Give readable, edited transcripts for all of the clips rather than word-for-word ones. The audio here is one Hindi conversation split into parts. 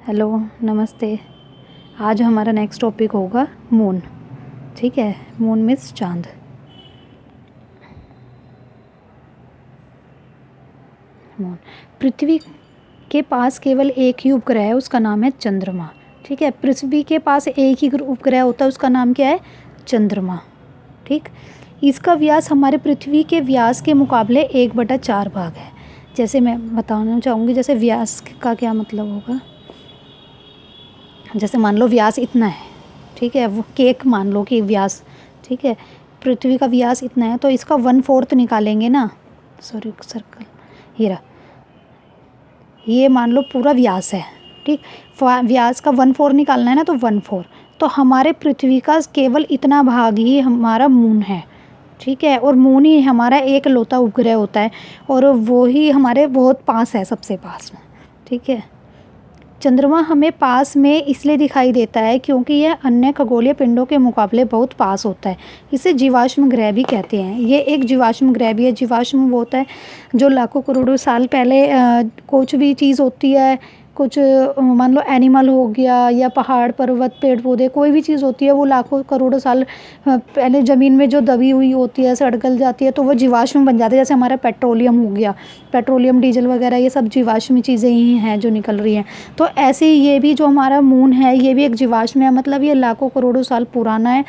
हेलो, नमस्ते। आज हमारा नेक्स्ट टॉपिक होगा मून। ठीक है, मून मीन्स चांद। मून, पृथ्वी के पास केवल एक ही उपग्रह है, उसका नाम है चंद्रमा। ठीक है, पृथ्वी के पास एक ही उपग्रह होता है, उसका नाम क्या है? चंद्रमा। ठीक, इसका व्यास हमारे पृथ्वी के व्यास के मुकाबले 1/4 भाग है। जैसे मैं बताना चाहूँगी, जैसे व्यास का क्या मतलब होगा। जैसे मान लो व्यास इतना है, ठीक है, वो केक मान लो कि व्यास, ठीक है, पृथ्वी का व्यास इतना है तो इसका 1/4 निकालेंगे ना। सॉरी, सर्कल हीरा, ये मान लो पूरा व्यास है। ठीक, व्यास का 1/4 निकालना है ना, तो 1/4। तो हमारे पृथ्वी का केवल इतना भाग ही हमारा मून है। ठीक है, और मून ही हमारा एक लौता उपग्रह होता है, और वो ही हमारे बहुत पास है, सबसे पास में। ठीक है, चंद्रमा हमें पास में इसलिए दिखाई देता है क्योंकि यह अन्य खगोलीय पिंडों के मुकाबले बहुत पास होता है। इसे जीवाश्म ग्रह भी कहते हैं। ये एक जीवाश्म ग्रह भी है। जीवाश्म वो होता है जो लाखों करोड़ों साल पहले कुछ भी चीज़ होती है, कुछ मान लो एनिमल हो गया या पहाड़ पर्वत पेड़ पौधे, कोई भी चीज़ होती है वो लाखों करोड़ों साल पहले ज़मीन में जो दबी हुई होती है, सड़गल जाती है, तो वो जीवाश्म बन जाती है। जैसे हमारा पेट्रोलियम हो गया, पेट्रोलियम डीजल वगैरह, ये सब जीवाश्म चीज़ें ही हैं जो निकल रही हैं। तो ऐसे ही ये भी जो हमारा मून है, ये भी एक जीवाश्म है। मतलब ये लाखों करोड़ों साल पुराना है।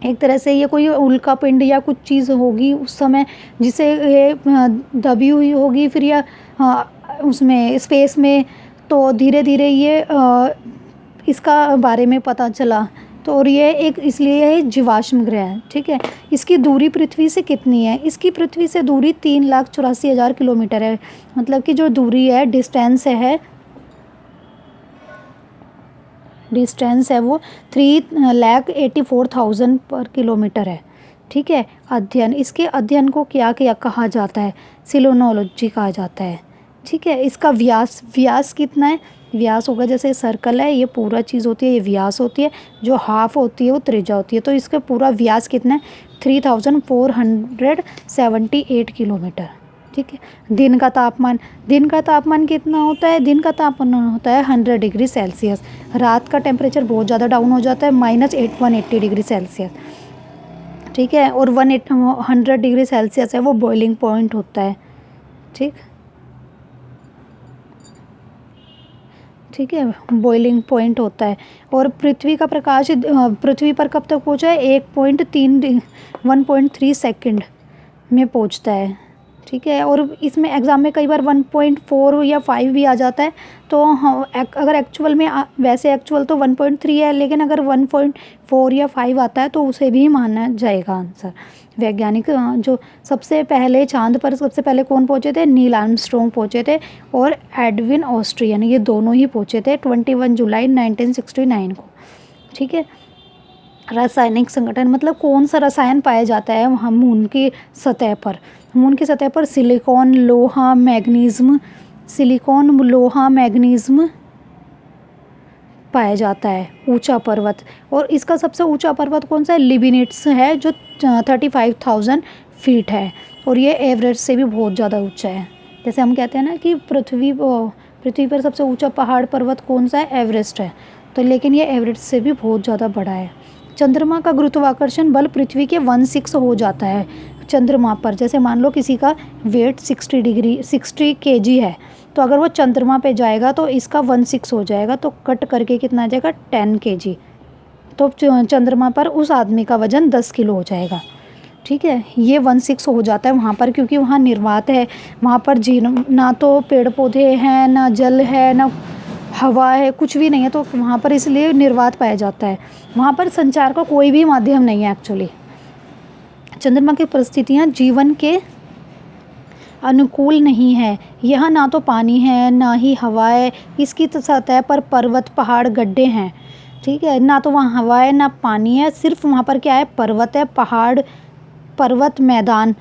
एक तरह से ये कोई उल्का पिंड या कुछ चीज़ होगी उस समय, जिसे ये दबी हुई होगी फिर, या उसमें स्पेस में, तो धीरे धीरे ये इसका बारे में पता चला। तो और ये एक इसलिए ये जीवाश्म ग्रह है। ठीक है, इसकी दूरी पृथ्वी से कितनी है? इसकी पृथ्वी से दूरी 3,84,000 किलोमीटर है। मतलब कि जो दूरी है, डिस्टेंस है वो 3,84,000 पर किलोमीटर है। ठीक है, इसके अध्ययन को क्या कहा जाता है? सिलोनोलॉजी कहा जाता है। ठीक है, इसका व्यास कितना है? व्यास होगा, जैसे सर्कल है, ये पूरा चीज़ होती है, ये व्यास होती है। जो हाफ होती है वो त्रिज्या होती है। तो इसका पूरा व्यास कितना है? 3,478 किलोमीटर। ठीक है, दिन का तापमान कितना होता है? दिन का तापमान होता है 100 डिग्री सेल्सियस। रात का टेम्परेचर बहुत ज़्यादा डाउन हो जाता है, -180 डिग्री सेल्सियस। ठीक है, और 100 डिग्री सेल्सियस है वो बॉइलिंग पॉइंट होता है। ठीक है, बॉइलिंग पॉइंट होता है। और पृथ्वी का प्रकाश पृथ्वी पर कब तक पहुंचा है? 1.3 सेकंड में पहुंचता है। ठीक है, और इसमें एग्ज़ाम में कई बार 1.4 या 5 भी आ जाता है। तो अगर एक्चुअल में वैसे एक्चुअल तो 1.3 है, लेकिन अगर 1.4 या 5 आता है तो उसे भी माना जाएगा आंसर। वैज्ञानिक जो सबसे पहले चांद पर सबसे पहले कौन पहुँचे थे? नील आर्मस्ट्रॉन्ग पहुँचे थे, और एडविन ऑस्ट्रियन, ये दोनों ही पहुँचे थे 21 जुलाई 1969 को। ठीक है, रासायनिक संगठन मतलब कौन सा रसायन पाया जाता है वहाँ मून की सतह पर? मून की सतह पर सिलिकॉन, लोहा, मैग्नीज़ियम पाया जाता है। ऊंचा पर्वत, और इसका सबसे ऊंचा पर्वत कौन सा है? लिबिनिट्स है, जो 35,000 फीट है, और ये एवरेस्ट से भी बहुत ज़्यादा ऊंचा है। जैसे हम कहते हैं ना कि पृथ्वी पर सबसे ऊंचा पहाड़ पर्वत कौन सा है? एवरेस्ट है। तो लेकिन ये एवरेस्ट से भी बहुत ज़्यादा बड़ा है। चंद्रमा का गुरुत्वाकर्षण बल पृथ्वी के 1/6 हो जाता है चंद्रमा पर। जैसे मान लो किसी का वेट 60 kg है, तो अगर वो चंद्रमा पे जाएगा तो इसका 1/6 हो जाएगा, तो कट करके कितना आ जाएगा? 10 kg। तो चंद्रमा पर उस आदमी का वजन 10 किलो हो जाएगा। ठीक है, ये 1/6 हो जाता है वहाँ पर, क्योंकि वहाँ निर्वात है। वहाँ पर ना तो पेड़ पौधे हैं, ना जल है, ना हवा है, कुछ भी नहीं है। तो वहाँ पर इसलिए निर्वात पाया जाता है। वहाँ पर संचार का कोई भी माध्यम नहीं है एक्चुअली। चंद्रमा की परिस्थितियाँ जीवन के अनुकूल नहीं है। यहाँ ना तो पानी है, ना ही हवा है। इसकी तो सतह पर पर्वत, पहाड़, गड्ढे हैं। ठीक है, ना तो वहाँ हवा है, ना पानी है। सिर्फ वहाँ पर क्या है? पर्वत है, पहाड़, पर्वत, मैदान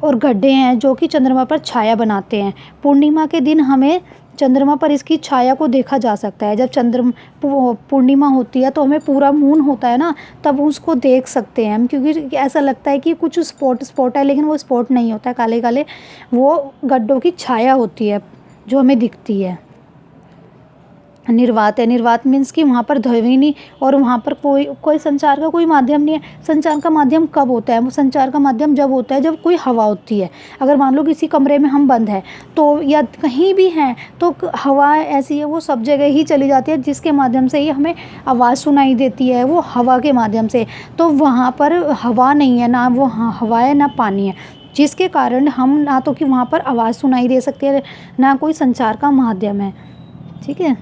और गड्ढे हैं, जो कि चंद्रमा पर छाया बनाते हैं। पूर्णिमा के दिन हमें चंद्रमा पर इसकी छाया को देखा जा सकता है। जब पूर्णिमा होती है तो हमें पूरा मून होता है ना, तब उसको देख सकते हैं हम, क्योंकि ऐसा लगता है कि कुछ स्पॉट है, लेकिन वो स्पॉट नहीं होता है, काले काले वो गड्ढों की छाया होती है जो हमें दिखती है। निर्वात है। निर्वात मीन्स कि वहाँ पर ध्वनि और वहाँ पर कोई संचार का कोई माध्यम नहीं है। संचार का माध्यम कब होता है? वो संचार का माध्यम जब होता है जब कोई हवा होती है। अगर मान लो किसी कमरे में हम बंद हैं तो या कहीं भी हैं तो हवा ऐसी है वो सब जगह ही चली जाती है, जिसके माध्यम से ही हमें आवाज़ सुनाई देती है, वो हवा के माध्यम से। तो वहाँ पर हवा नहीं है, ना वो हवा है ना पानी है, जिसके कारण हम ना तो कि वहाँ पर आवाज़ सुनाई दे सकती है, ना कोई संचार का माध्यम है। ठीक है,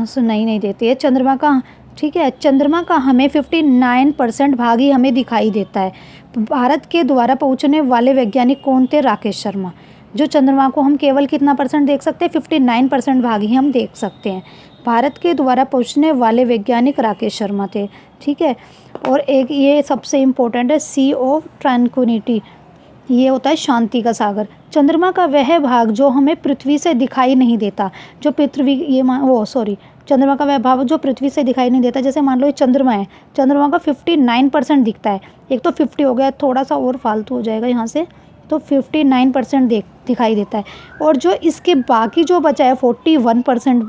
सुनाई नहीं देती है। चंद्रमा का, ठीक है, चंद्रमा का हमें 59% भाग ही हमें दिखाई देता है। भारत के द्वारा पहुंचने वाले वैज्ञानिक कौन थे? राकेश शर्मा। जो चंद्रमा को हम केवल कितना परसेंट देख सकते हैं? 59% भाग ही हम देख सकते हैं। भारत के द्वारा पहुंचने वाले वैज्ञानिक राकेश शर्मा थे। ठीक है, और एक ये सबसे इम्पोर्टेंट है, सी ऑफ ट्रैंक्विलिटी, ये होता है शांति का सागर। चंद्रमा का वह भाग जो हमें पृथ्वी से दिखाई नहीं देता, जो पृथ्वी चंद्रमा का वह भाग जो पृथ्वी से दिखाई नहीं देता। जैसे मान लो ये चंद्रमा है, चंद्रमा का 59% दिखता है। एक तो 50 हो गया, थोड़ा सा और फालतू हो जाएगा यहाँ से, तो 59% दिखाई देता है। और जो इसके बाकी जो बचा है 41%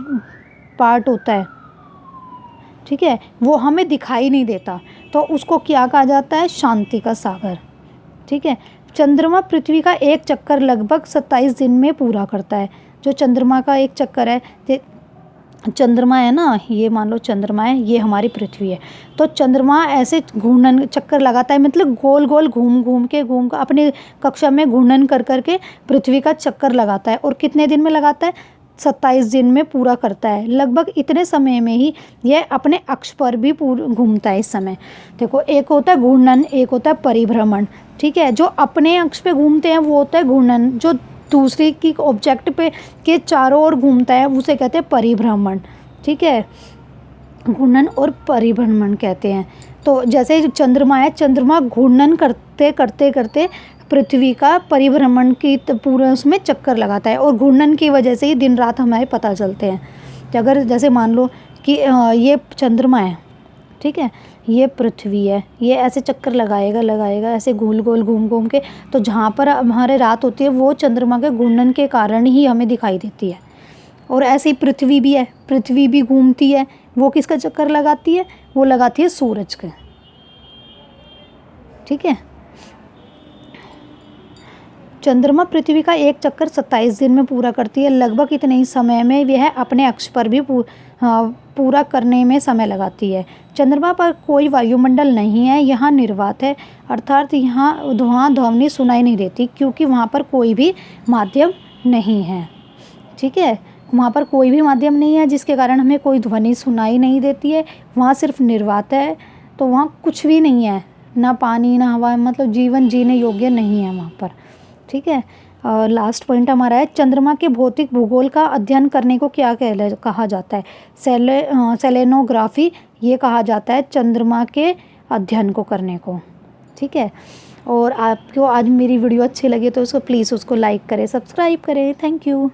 पार्ट होता है, ठीक है, वो हमें दिखाई नहीं देता, तो उसको क्या कहा जाता है? शांति का सागर। ठीक है, चंद्रमा पृथ्वी का एक चक्कर लगभग 27 दिन में पूरा करता है। जो चंद्रमा का एक चक्कर है, चंद्रमा है ना, ये मान लो चंद्रमा है, ये हमारी पृथ्वी है, तो चंद्रमा ऐसे घूर्णन चक्कर लगाता है, मतलब गोल गोल घूम के अपने कक्षा में घूर्णन कर करके पृथ्वी का चक्कर लगाता है। और कितने दिन में लगाता है? 27 दिन में पूरा करता है। लगभग इतने समय में ही यह अपने अक्ष पर भी घूमता है। इस समय देखो, एक होता है घूर्णन, एक होता है परिभ्रमण। ठीक है, जो अपने अक्ष पे घूमते हैं वो होता है घूर्णन, जो दूसरे की ऑब्जेक्ट पे के चारों ओर घूमता है उसे कहते हैं परिभ्रमण। ठीक है, घूर्णन और परिभ्रमण कहते हैं। तो जैसे चंद्रमा है, चंद्रमा घूर्णन करते करते करते पृथ्वी का परिभ्रमण की पूरा उसमें चक्कर लगाता है, और घूर्णन की वजह से ही दिन रात हमें पता चलते हैं। तो अगर जैसे मान लो कि ये चंद्रमा है, ठीक है, ये पृथ्वी है, ये ऐसे चक्कर लगाएगा ऐसे गोल गोल घूम के, तो जहाँ पर हमारे रात होती है वो चंद्रमा के घूर्णन के कारण ही हमें दिखाई देती है। और ऐसे ही पृथ्वी भी है, पृथ्वी भी घूमती है, वो किसका चक्कर लगाती है? वो लगाती है सूरज के। ठीक है, चंद्रमा पृथ्वी का एक चक्कर 27 दिन में पूरा करती है। लगभग इतने ही समय में वह अपने अक्ष पर भी पूरा करने में समय लगाती है। चंद्रमा पर कोई वायुमंडल नहीं है, यहाँ निर्वात है, अर्थात यहाँ ध्वनि सुनाई नहीं देती, क्योंकि वहाँ पर कोई भी माध्यम नहीं है। ठीक है, वहाँ पर कोई भी माध्यम नहीं है, जिसके कारण हमें कोई ध्वनि सुनाई नहीं देती है। वहाँ सिर्फ निर्वात है, तो वहाँ कुछ भी नहीं है, ना पानी ना हवा, मतलब जीवन जीने योग्य नहीं है वहाँ पर। ठीक है, लास्ट पॉइंट हमारा है, चंद्रमा के भौतिक भूगोल का अध्ययन करने को क्या कहा जाता है? सेलेनोग्राफी, ये कहा जाता है चंद्रमा के अध्ययन को करने को। ठीक है, और आपको आज मेरी वीडियो अच्छी लगी तो उसको प्लीज़ उसको लाइक करें, सब्सक्राइब करें। Thank you.